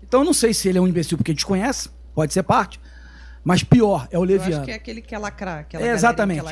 Então eu não sei se ele é um imbecil porque desconhece, pode ser parte, mas pior, é o leviano. Eu acho que é aquele que quer lacrar. Exatamente.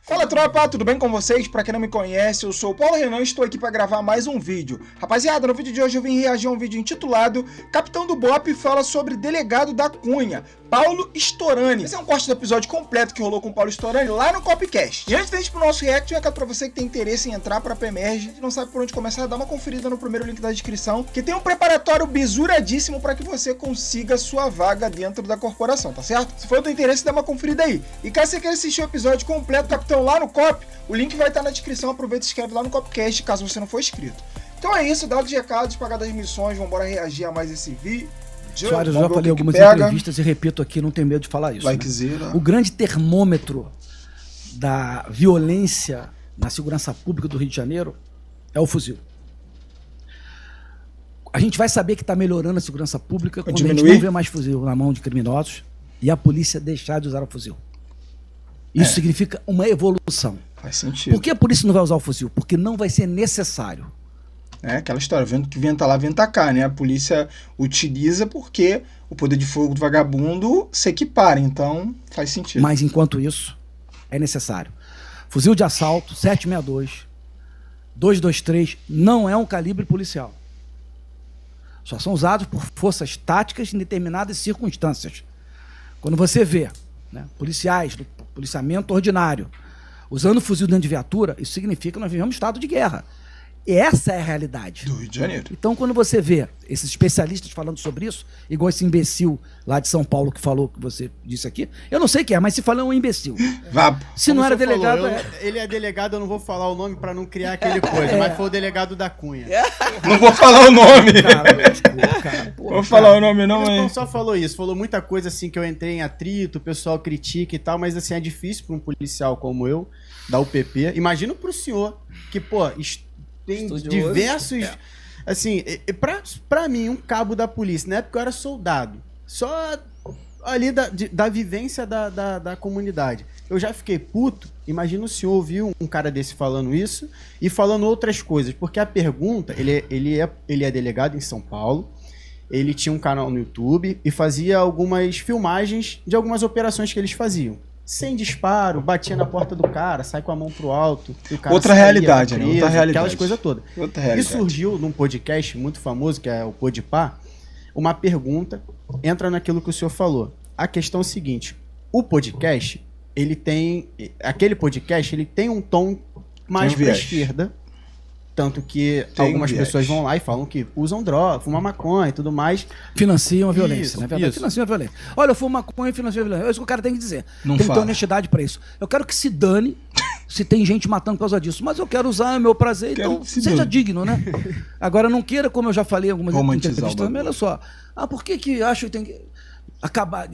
Fala tropa, tudo bem com vocês? Pra quem não me conhece, eu sou o Paulo Renan e estou aqui pra gravar mais um vídeo. Rapaziada, no vídeo de hoje eu vim reagir a um vídeo intitulado Capitão do BOPE fala sobre delegado da Cunha, Paulo Storani. Esse é um corte do episódio completo que rolou com o Paulo Storani lá no Copcast. E antes de ir pro nosso react, eu recado pra você que tem interesse em entrar pra PEMERGE e não sabe por onde começar, dá uma conferida no primeiro link da descrição, que tem um preparatório bisuradíssimo pra que você consiga sua vaga dentro da corporação, tá certo? Se for do interesse, dá uma conferida aí. E caso você queira assistir o episódio completo, Capitão, lá no Cop, o link vai estar na descrição, aproveita e se inscreve lá no Copcast, caso você não for inscrito. Então é isso, dados os recados, pagadas as missões, vambora reagir a mais esse vídeo. Soares, eu já falei algumas entrevistas e repito aqui, não tenho medo de falar isso. Likezera. Né? O grande termômetro da violência na segurança pública do Rio de Janeiro é o fuzil. A gente vai saber que está melhorando a segurança pública quando a gente não vê mais fuzil na mão de criminosos e a polícia deixar de usar o fuzil. Isso significa uma evolução. Faz sentido. Por que a polícia não vai usar o fuzil? Porque não vai ser necessário. É aquela história, vento que venta lá, venta cá, né? A polícia utiliza porque o poder de fogo do vagabundo se equipara, então faz sentido. Mas enquanto isso, é necessário. Fuzil de assalto, 762, 223, não é um calibre policial. Só são usados por forças táticas em determinadas circunstâncias. Quando você vê, né, policiais do policiamento ordinário usando fuzil dentro de viatura, isso significa que nós vivemos um estado de guerra. Essa é a realidade. Do Rio de Janeiro. Então, quando você vê esses especialistas falando sobre isso, igual esse imbecil lá de São Paulo que falou, que você disse aqui, eu não sei quem é, mas se fala é um imbecil. Se Como não era delegado... falou, ele é delegado, eu não vou falar o nome pra não criar aquele coisa, mas foi o delegado da Cunha. Não vou falar o nome. Cara, desculpa, cara. Porra, vou falar o nome não, Ele hein? não só falou isso, falou muita coisa assim que eu entrei em atrito, o pessoal critica e tal, mas assim, é difícil pra um policial como eu, da UPP. Imagina pro senhor, que, pô... Tem diversos... Assim, pra mim, um cabo da polícia, na época eu era soldado, só ali da vivência da comunidade. Eu já fiquei puto, imagina o senhor ouvir um cara desse falando isso e falando outras coisas, porque a pergunta, ele é delegado em São Paulo, ele tinha um canal no YouTube e fazia algumas filmagens de algumas operações que eles faziam. Sem disparo, batia na porta do cara, sai com a mão pro alto. E o cara outra saía, realidade, preso, né? Outra realidade. Aquelas coisas todas. Outra realidade. E surgiu num podcast muito famoso, que é o Podpah, uma pergunta, entra naquilo que o senhor falou. A questão é o seguinte, o podcast, aquele podcast, ele tem um tom mais pra esquerda, tanto que algumas pessoas vão lá e falam que usam droga, fumam maconha e tudo mais. Financiam a violência, isso, né? Verdade? Financiam a violência. Olha, eu fumo maconha e financio a violência. É isso que o cara tem que dizer. Não tem que ter fala. honestidade pra isso. Eu quero que se dane se tem gente matando por causa disso. Mas eu quero usar o meu prazer, então seja digno, né? Agora, não queira, como eu já falei em algumas entrevistas também, olha só. Por que acho que tem que acabar,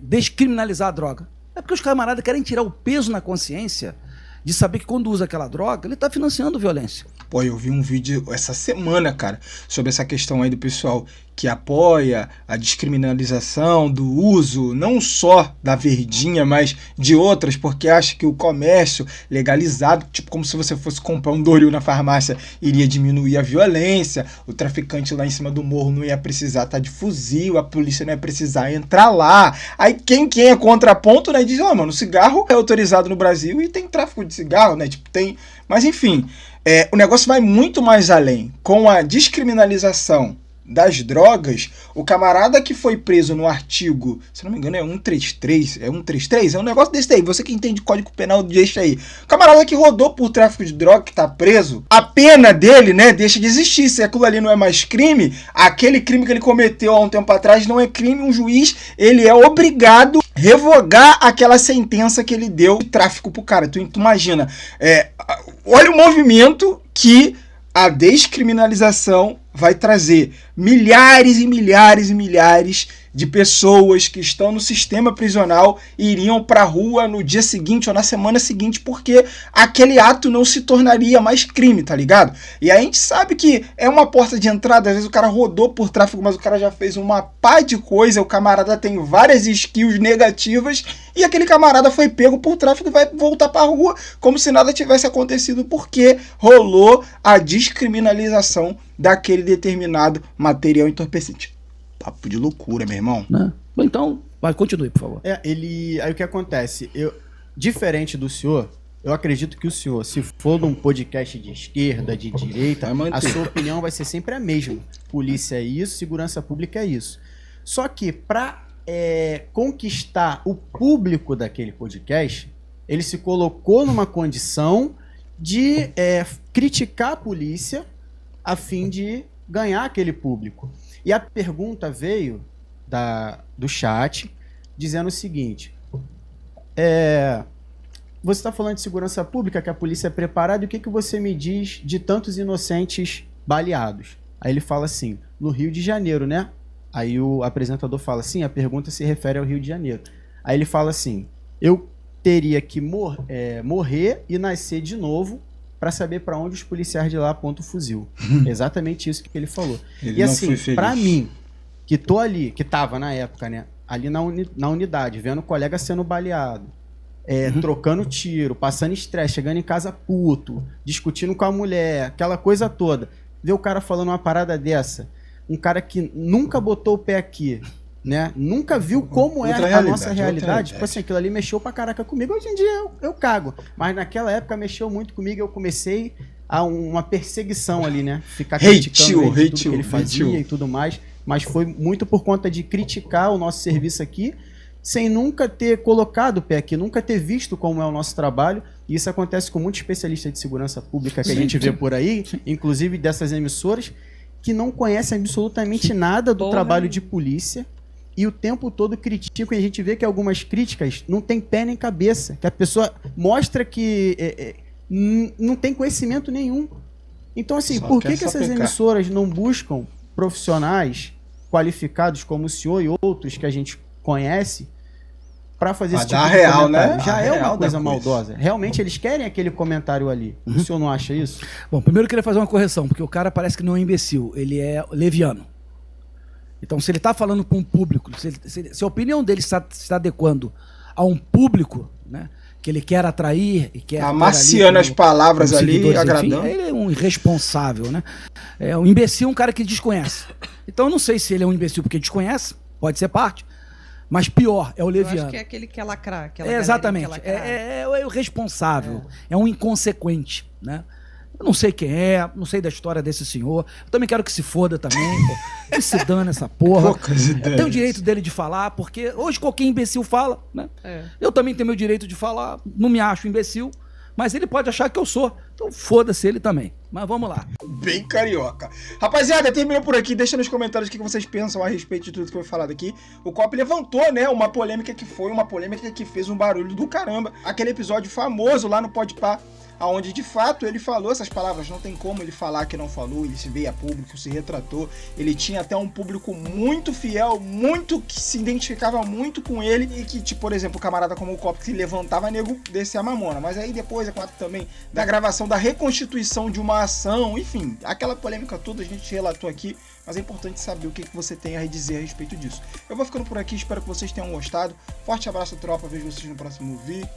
descriminalizar a droga? É porque os camaradas querem tirar o peso na consciência de saber que quando usa aquela droga, ele tá financiando violência. Pô, eu vi um vídeo essa semana, cara, sobre essa questão aí do pessoal que apoia a descriminalização do uso, não só da verdinha, mas de outras, porque acha que o comércio legalizado, tipo como se você fosse comprar um Doril na farmácia, iria diminuir a violência, o traficante lá em cima do morro não ia precisar estar de fuzil, a polícia não ia precisar entrar lá. Aí quem é contraponto, né, diz, mano, o cigarro é autorizado no Brasil e tem tráfico de cigarro, né, tipo, tem... Mas enfim, o negócio vai muito mais além. Com a descriminalização das drogas, o camarada que foi preso no artigo, se não me engano é 133, é um negócio desse aí, você que entende Código Penal, deixa aí. O camarada que rodou por tráfico de droga, que tá preso, a pena dele, né, deixa de existir. Se aquilo ali não é mais crime, aquele crime que ele cometeu há um tempo atrás não é crime, um juiz, ele é obrigado a revogar aquela sentença que ele deu de tráfico pro cara. Tu imagina, olha o movimento que a descriminalização vai trazer milhares e milhares e milhares de pessoas que estão no sistema prisional iriam pra rua no dia seguinte ou na semana seguinte, porque aquele ato não se tornaria mais crime, tá ligado? E a gente sabe que é uma porta de entrada, às vezes o cara rodou por tráfico, mas o cara já fez uma pá de coisa, o camarada tem várias skills negativas, e aquele camarada foi pego por tráfico e vai voltar pra rua como se nada tivesse acontecido, porque rolou a descriminalização daquele determinado material entorpecente. Papo de loucura, meu irmão. Né? Então, continue, por favor. Aí o que acontece? Diferente do senhor, eu acredito que o senhor, se for num podcast de esquerda, de direita, a sua opinião vai ser sempre a mesma. Polícia é isso, segurança pública é isso. Só que para conquistar o público daquele podcast, ele se colocou numa condição de criticar a polícia a fim de ganhar aquele público. E a pergunta veio do chat dizendo o seguinte: você está falando de segurança pública, que a polícia é preparada, e o que você me diz de tantos inocentes baleados? Aí ele fala assim, no Rio de Janeiro, né? Aí o apresentador fala assim, a pergunta se refere ao Rio de Janeiro. Aí ele fala assim, eu teria que morrer e nascer de novo para saber para onde os policiais de lá apontam o fuzil. Exatamente isso que ele falou. Ele e assim, para mim, que tô ali, que tava na época, né, ali na unidade, vendo o colega sendo baleado, trocando tiro, passando estresse, chegando em casa puto, discutindo com a mulher, aquela coisa toda. Ver o cara falando uma parada dessa, um cara que nunca botou o pé aqui, né? Nunca viu como é a nossa realidade. Tipo assim, aquilo ali mexeu pra caraca comigo. Hoje em dia eu cago. Mas naquela época mexeu muito comigo. Eu comecei a uma perseguição ali, né? Ficar criticando tudo que ele fazia e tudo mais. Mas foi muito por conta de criticar o nosso serviço aqui, sem nunca ter colocado o pé aqui, nunca ter visto como é o nosso trabalho. E isso acontece com muitos especialistas de segurança pública que a gente vê por aí, inclusive dessas emissoras, que não conhecem absolutamente nada do trabalho de polícia. E o tempo todo criticam, e a gente vê que algumas críticas não tem pé nem cabeça, que a pessoa mostra que não tem conhecimento nenhum. Então, assim, por que essas emissoras não buscam profissionais qualificados como o senhor e outros que a gente conhece para fazer esse tipo de comentário? Né? Já é uma coisa maldosa. Realmente eles querem aquele comentário ali. O senhor não acha isso? Bom, primeiro eu queria fazer uma correção, porque o cara parece que não é um imbecil, ele é leviano. Então, se ele está falando para um público, se a opinião dele está se adequando a um público, né, que ele quer atrair e quer... Amaciando as palavras ali, agradando. Enfim, ele é um irresponsável, né? É um imbecil, um cara que desconhece. Então, eu não sei se ele é um imbecil porque desconhece, pode ser parte, mas pior, é o leviano. Eu acho que é aquele que quer lacrar. Exatamente, é o irresponsável, é um inconsequente, né? Eu não sei quem é, não sei da história desse senhor. Eu também quero que se foda também. Que se dane essa porra. Tem o direito dele de falar, porque hoje qualquer imbecil fala, né? Eu também tenho meu direito de falar, não me acho imbecil, mas ele pode achar que eu sou. Então foda-se ele também. Mas vamos lá. Bem carioca. Rapaziada, terminou por aqui. Deixa nos comentários o que vocês pensam a respeito de tudo que foi falado aqui. O Cop levantou, né, uma polêmica que fez um barulho do caramba. Aquele episódio famoso lá no Podpah, onde de fato ele falou essas palavras, não tem como ele falar que não falou, ele se veio a público, se retratou, ele tinha até um público muito fiel, muito que se identificava muito com ele, e que, tipo, por exemplo, o camarada como o Cop que se levantava, nego descer a mamona, mas aí depois, é claro, também da gravação da reconstituição de uma ação, enfim, aquela polêmica toda a gente relatou aqui, mas é importante saber o que você tem a dizer a respeito disso. Eu vou ficando por aqui, espero que vocês tenham gostado, forte abraço tropa, vejo vocês no próximo vídeo.